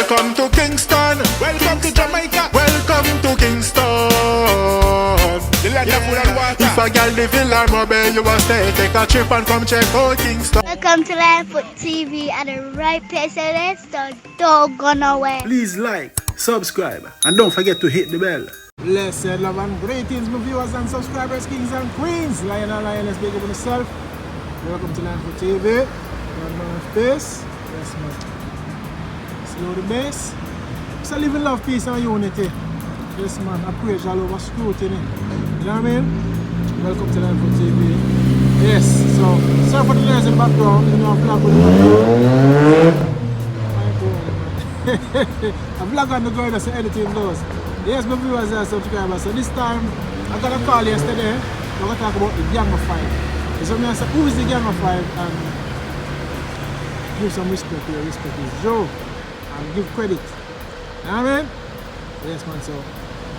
Welcome to Kingston. Welcome to Jamaica. Welcome to Kingston. The land of food and water. If a girl live in Mobile, you must take a trip and come check out Kingston. Welcome to Livefoot TV at the right place, so let's don't go nowhere. Please like, subscribe, and don't forget to hit the bell. Blessed love and greetings, my viewers and subscribers, kings and queens. Lion and lioness, big up on yourself. Welcome to Livefoot TV. One man of peace. Yes, man. Slow the bass. So live in love, peace, and unity. Yes, man. I praise all over scrutiny. You know what I mean? Welcome to Livefoot TV. Yes, so sorry for the noise in the background. You know, I'm vlogging. I vlog on the ground, that's how anything goes. Yes, my viewers and subscribers. So this time, I got a call yesterday. We're going to talk about the Gang of Five. So I said, who is the Gang of Five? And give some respect here. Respect is Joe. And give credit. You know what I mean? Yes, man. So,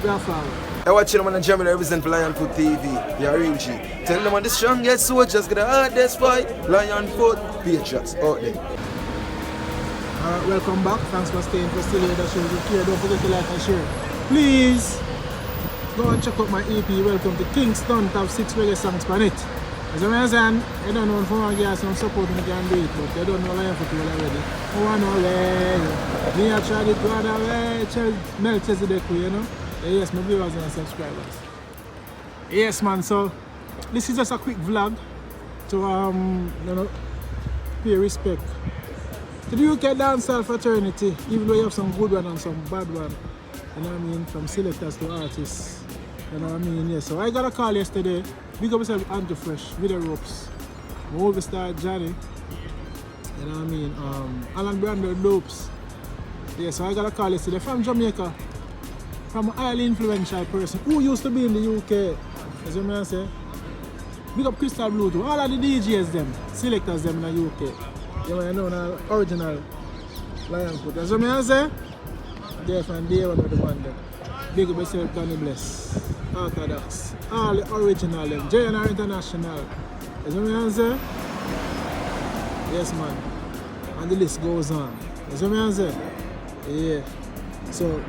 we are forward. I watch them on the German represent for Lionfoot TV. You're a real G. Tell them on the strongest soldiers got the hardest fight. Lionfoot Patriots out there. Alright, welcome back. Thanks for staying for still here. That shows you care. Don't forget to like and share. Please go and check out my EP. Welcome to Kingston. Top 6 reggae songs on it. As a reason, I don't know if I get some support me can do it, but I don't know Lionfoot already. I want to know me I try to go away. Melchizedek, you know. Yes, my viewers and subscribers. Yes, man. So this is just a quick vlog to you know, pay respect to the UK dancehall fraternity, even though you have some good one and some bad one. You know what I mean? From selectors to artists. You know what I mean? Yeah. So I got a call yesterday. Big up myself Andrew Fresh, with the ropes. Movie star Johnny. You know what I mean? Alan Brandon Lopes. Yeah, so I got a call yesterday from Jamaica. From a highly influential person who used to be in the UK. As you may say. Big up Crystal Blue too. All of the DJs them, selectors them in the UK. You know the original Lionfoot. As you may say, they're from day one of the band. Big up yourself, Tony Bless, Orthodox, all the original them, JNR International. As you may say? Yes, man. And the list goes on. As you may say? Yeah. So,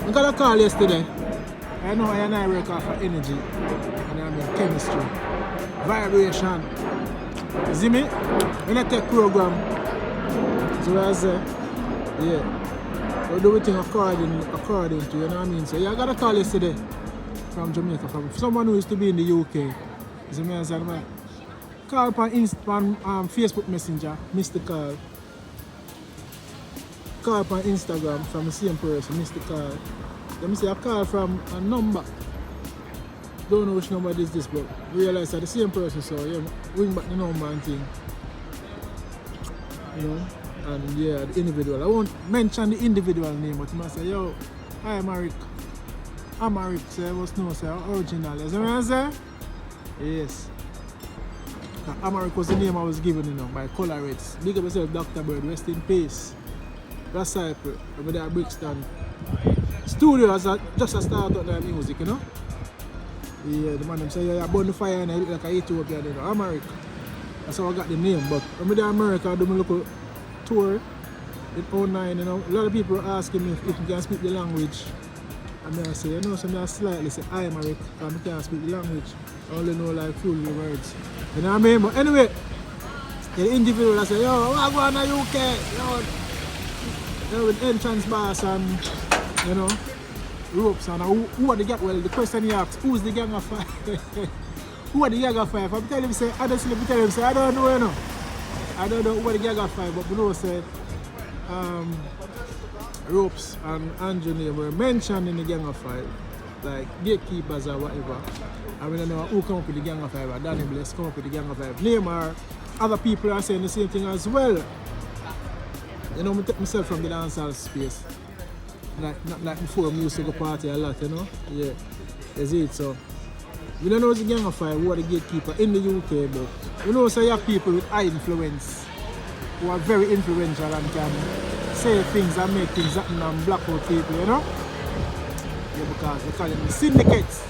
I got a call yesterday. I know I and I work off for energy. And I mean chemistry. Vibration. You see me? When I take program, so I say, yeah, we do everything according to, you know what I mean? So yeah, I got a call yesterday from Jamaica, from someone who used to be in the UK. You see me? I said, call on Facebook Messenger, Mr. Call. Call on Instagram from the same person, Mr. Call. Let me say I call from a number. Don't know which number it is this, but realize that the same person, so yeah, ring back the number and thing. You know? And yeah, the individual. I won't mention the individual name, but he must say, yo, hi Marek. I'm Marek, so I must know, say, original. You see what I say? Yes. Amaric was the name I was given, you know, by Colorates. Big up yourself, Dr. Bird, rest in peace. Disciple, over there at Brixton. Studio as just a start out their music, you know? Yeah, the man them say, yeah, you're burn the fire and I look like a Ethiopian, you know, Amaric. That's how I got the name, but when I'm in America, I do my local tour in 09, you know. A lot of people are asking me if you can speak the language. And I say, you know, so I slightly say, I am Amaric, because I can't speak the language. I only know like few words. You know what I mean? But anyway, the individual I say, yo, I go on the UK, yo, with entrance bars and, you know, ropes and who are the gang? Well, the question he asks, who's the Gang of Five? Who are the Gang of Five? I'm telling him, say, honestly, I'm telling him, say, I don't know, you know. I don't know who are the Gang of Five, but below said, ropes and Andrew name were mentioned in the Gang of Five, like gatekeepers or whatever. I don't know who come up with the Gang of Five, or Danny Bless come up with the Gang of Five. Name or other people are saying the same thing as well. You know, I take myself from the dancehall space. Not like before, I used to go party a lot, you know? Yeah, that's it. So, we don't know the Gang of Five, who are the gatekeeper in the UK, but we know so you have people with high influence, who are very influential and can say things and make things happen and block out people, you know? Yeah, because they call them syndicates.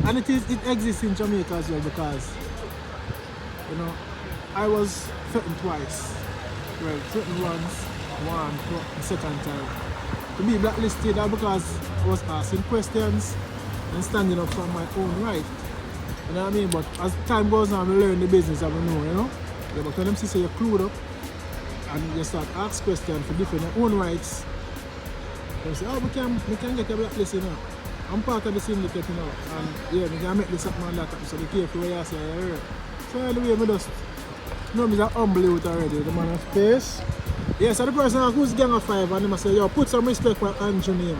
And it exists in Jamaica as well, because, you know, I was threatened twice. Well, threatened once, the second time. to be blacklisted because I was asking questions and standing up for my own right. You know what I mean? But as time goes on, I learn the business of know, you know? Yeah, but when them see you're clued up and you start ask questions for defend your own rights, they say, oh, we can get a blacklist, you know. I'm part of the syndicate, you know, and yeah, we can make this happen and that happen, so be careful what you say, you heard. So anyway, I just know me that humble youth already, the man of space. Yeah, so the person who's gang of 5 and he say, yo, put some respect for Andrew name.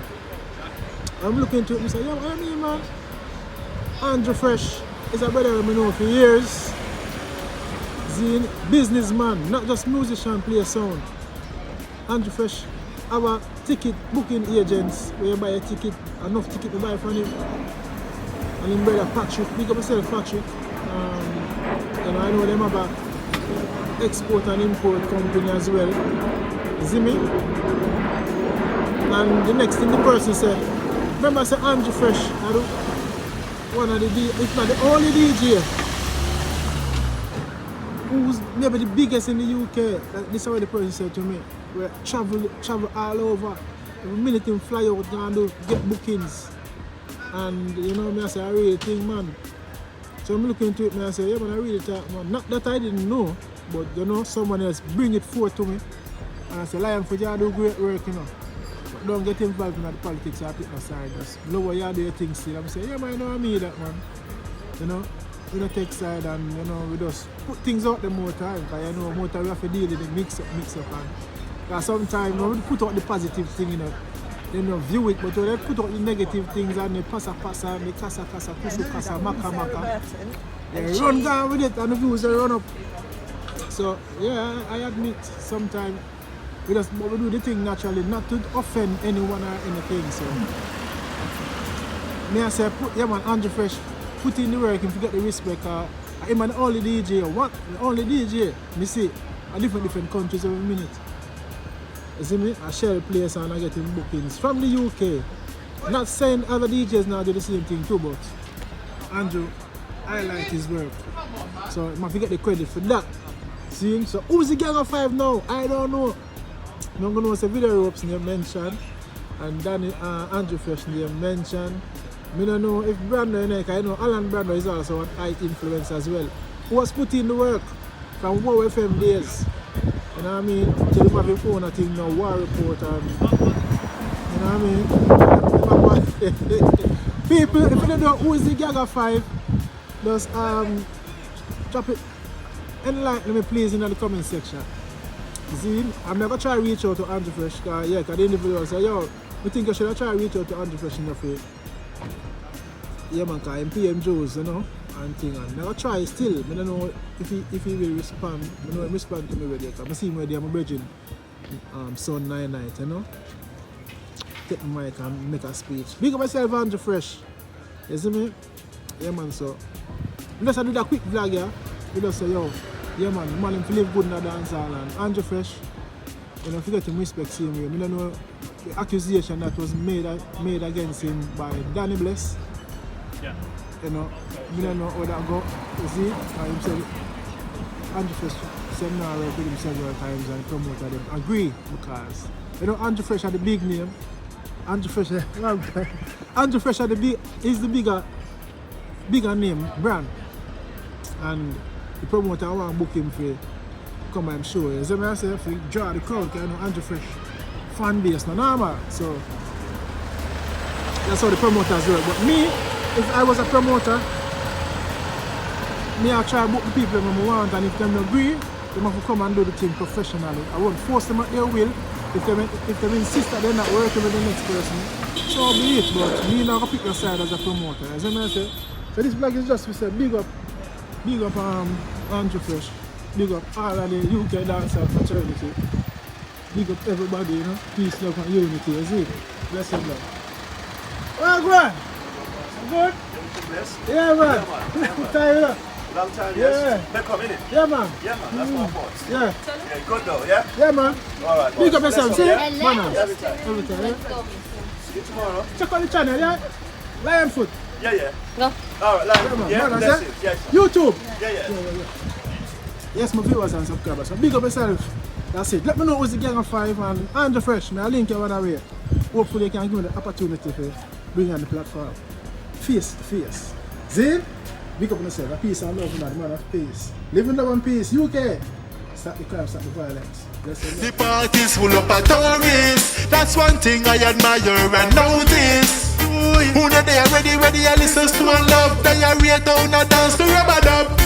I'm looking to him and say, yo, what I mean, man? Andrew Fresh is a brother I know for years. He's a businessman, not just musician, play sound. Andrew Fresh have a ticket booking agents where you buy a ticket, enough ticket to buy from him. And his brother Patrick, big up yourself Patrick. You know, I know them have a export and import company as well. You see me? And the next thing the person said, remember I said Andrew Fresh, one of the if not the only DJ who's maybe the biggest in the UK. This is what the person said to me. We travel all over. Every minute him fly out and get bookings. And you know me, I say I really think, man. So I'm looking into it and I say, yeah man, I really thought, man. Not that I didn't know, but you know, someone else bring it forth to me. And I say, Lion for you do great work, you know. But don't get involved in the politics or pick no side. Just love what you do your things still. I'm saying, yeah man, you know I mean that, man. You know, we don't take side and you know, we just put things out there more time. Because you know, more time we have to deal with the mix up and because sometimes you know, we put out the positive thing, you know. They don't view it, but they put out the negative things and they passa and they kasa, kusu, maka. They run down with it and the views they run up. So yeah, I admit sometimes we do the thing naturally, not to offend anyone or anything. So me I say, yeah man, Andrew Fresh, put in the work and forget the respect. I'm the only DJ, what? The only DJ, me see, a different countries every minute. You see me? I share the place and I get in bookings from the UK. Not saying other DJs now do the same thing too, but Andrew, I like his work. So I must get the credit for that. See? So who's the gang of 5 now? I don't know. I'm going to know some video ropes name mentioned and Danny Andrew Fresh name mentioned. I don't know if Brando, I know Alan Brando is also an high influence as well. Who was put in the work from Wow FM days. You know what I mean? So they have your phone, I think now, War Report and you know what I mean? People, if you don't know who is the gang of 5, just drop it, enlighten me please in the comment section. You see, I'm never try to reach out to Andrew Fresh, because yeah, because the individual say, yo, we think I should try to reach out to Andrew Fresh in the face. Yeah man, because I'm PM Joes, you know, and thing, and never try still. I don't know if he will respond. I know he respond to me with it, because I see him where they are my bridging son 9 night, you know. Take my mic and make a speech. Big up myself Andrew Fresh. You see me? Yeah man, so I just do that quick vlog here. We just say, yo, yeah man, him live good in the dancehall and Andrew Fresh, you know, forget him respect same way. I don't know the accusation that was made against him by Danny Bless. Yeah. You know, I don't know how that go. You see? And him said Andrew Fresh seminar with him several times and promoter them agree because you know Andrew Fresh had the big name. Andrew Fresh had the big is the bigger name brand. And the promoter want to book him for come and show. You see me I say if you draw the crowd, because you know Andrew Fresh fan base no normal. So that's how the promoters work. But me, if I was a promoter, me I try to book the people I want, and if they don't agree, they have to come and do the thing professionally. I won't force them at their will. If they insist that they're not working with the next person, so be it. But me now pick your side as a promoter. You see me I say? So this vlog is just to say big up Andrew Fresh, big up all of the UK dancehall fraternity, big up everybody, you know, peace, love and unity, you see? Bless you, Lord. Well, go on. Good? Bless. Yeah, man. Yeah, man. Tired. Long time, yes. Yeah. They come in it. Yeah, man. Yeah, man. That's my fault. Yeah. Yeah, good though, yeah? Yeah, man. Alright, Big up yourself, see? Yeah? Manners. Every time. Every time, yeah? See you tomorrow. Check out the channel, yeah? Lion Foot. Yeah. Go. Alright, Yeah, man. like, yeah, Manners, bless yeah? you. Yes. YouTube. Yeah. Yes, my viewers and subscribers. So big up yourself. That's it. Let me know who's the gang of 5 and Andrew Fresh. I'll link you one away. hopefully you can give me the opportunity to bring you on the platform. Face to face. Zane, big up on yourself. A peace and love, man. Man of peace. Live in love and peace. UK. Stop the crime, stop the violence. The party's full of tourists. That's one thing I admire and notice. Who know they are ready, I listen to one love. They are real down and dance to rubber dub.